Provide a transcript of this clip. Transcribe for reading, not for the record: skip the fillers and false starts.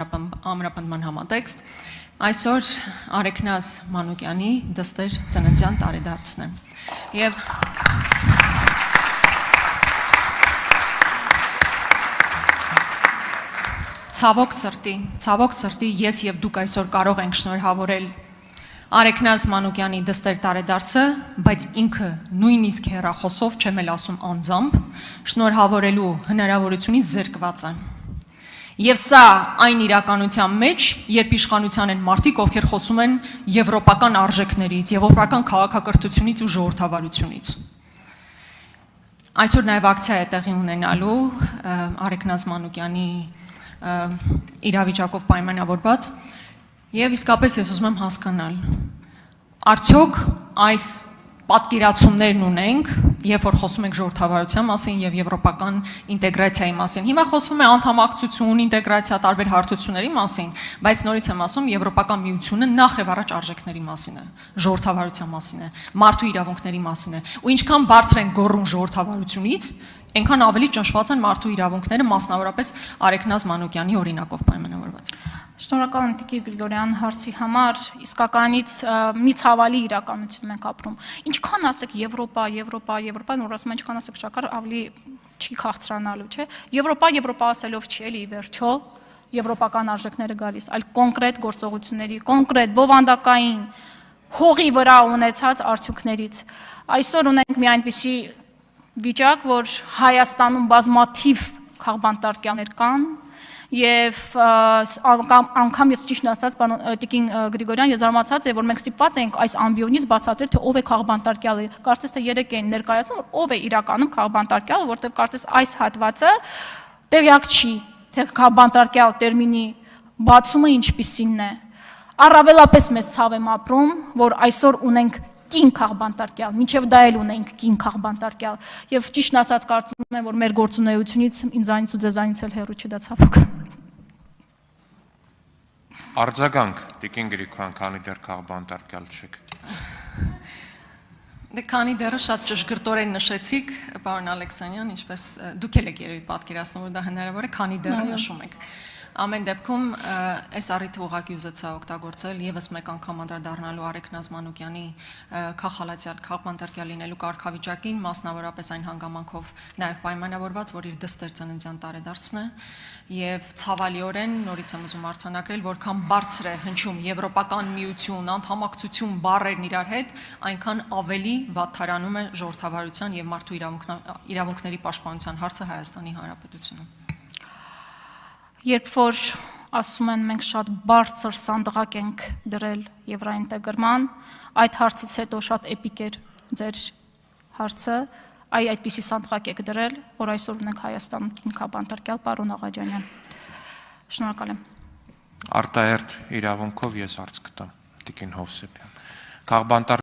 Ամրապնդման համատեքստ, այսօր Արեքնազ Մանուկյանի դստեր ծննդյան տարեդարձն է և ցավոք սրտի ես և դուք այսօր կարող ենք շնորհավորել Արեքնազ Մանուկյանի դստեր տարեդարձը, բայց ինքը նույնիսկ հեռախոսով չեմ էլ ասում անձամբ, շնորհավորելու հնարավորությունից զրկված է։ Եվ սա այն իրականության մեջ, երբ իշխանության են մարդիկ, ովքեր խոսում են եվրոպական արժեքներից, եվրոպական քաղաքակրթությունից ու ժողովրդավարությունից։ Այսօր նաև ակցիա է տեղի ունենալու Արեքնազ Մանուկյանի իրավիճակով պայմանավորված, եւ իսկապես ես ուզում եմ հասկանալ, արդյոք այս պատկերացումներն ունենք, երբ որ խոսում ենք ժողովրդավարության մասին եւ եվրոպական ինտեգրացիայի մասին։ Հիմա խոսվում է անդամակցություն, ինտեգրացիա, տարբեր հարթությունների մասին, բայց նորից եմ ասում, Եվրոպական միությունը նախ եւ առաջ արժեքների մասին է, ժողովրդավարության մասին է, մարդու իրավունքների մասին է, ու ինչքան բարձր են գոռում ժողովրդավարությունից, այնքան ավելի ճնշված են մարդու իրավունքները, մասնավորապես Արեքնազ Մանուկյանի օրինակով պայմանավորված։ Շնորհակալ եմ Տիկին Գրիգորյան հարցի համար, իսկականից մի ցավալի իրականություն ենք ապրում։ Ինչքան ասեք Եվրոպա, նոր ասում են ինչքան ասեք շաքար, ավելի չի քաղցրանալու, չէ։ Եվրոպա ասելով չի էլի վերջո, եվրոպական արժեքները գալիս, այլ կոնկրետ գործողությունների, կոնկրետ բովանդակային հողի վրա ունեցած արդյունքներից։ Այսօր ունենք մի այնպիսի վիճակ, որ Հայաստանում բազմաթիվ քաղբանտարկյալներ կան, եւ անգամ ես ճիշտ ասած, Տիկին Գրիգորյան, ես զարմացած եմ, որ մենք ստիպված ենք այս ամբիոնից բացատրել, թե ով է քաղբանտարկյալը։ Կարծես թե 3 են ներկայացնում, որ ով է իրականում քաղբանտարկյալը, որտեղ կարծես այս հատվածը տեղյակ չի, թե քաղբանտարկյալ տերմինի բացումը ինչպիսին է։ Առավելապես մեծ ցավ եմ ապրում, որ այսօր ունենք կին քաղբանտարկյալ, մինչև դա էլ ունենք կին քաղբանտարկյալ, եւ ճիշտ ասած կարծում եմ, որ մեր գործունեությունից ինձանից ու ձեզանից էլ հեռու չի դա ցավոք։ Արձագանք, Տիկին Գրիգորյան, քանի դեռ քաղբանտարկյալ չեք։ Դե քանի դեռ շատ ճշգրտորեն նշեցիք, պարոն Ալեքսանյան, ինչպես դուք էլ եք երևի պատկերացնում, որ դա հնարավոր է, քանի դեռ նշում եք։ Ամեն դեպքում այս առիթը ուղղակի ուզեցա օգտագործել եւս մեկ անգամ անդրադառնալու Արեքնազ Մանուկյանի քաղբանտարկյալ լինելու կարգավիճակին, մասնավորապես այն հանգամանքով նաեւ պայմանավորված, որ իր դստեր ծննդյան տարեդարձն է եւ ցավալիորեն նորից եմ ուզում արձանագրել, որքան բարձր է հնչում Եվրոպական միություն, անդամակցություն բառերն իրար հետ, այնքան ավելի վատթարանում է ժողովրդավարության եւ մարդու իրավունքների պաշտպանության հարցը Հայաստանի Հանրապետությունում։ Երբ որ ասում են մենք շատ բարձր սանդղակ ենք դրել եվրոինտեգրման, այդ հարցից հետո շատ էպիկ էր ձեր հարցը, այդպիսի սանդղակ եք դրել, որ այսօր ունենք Հայաստանում քաղբանտարկյալ պարոն Աղաջանյան։ Շնորհակալ եմ։ Արտահերթ իրավունքով ես հարց կտամ, Տիկին Հովսեփյան։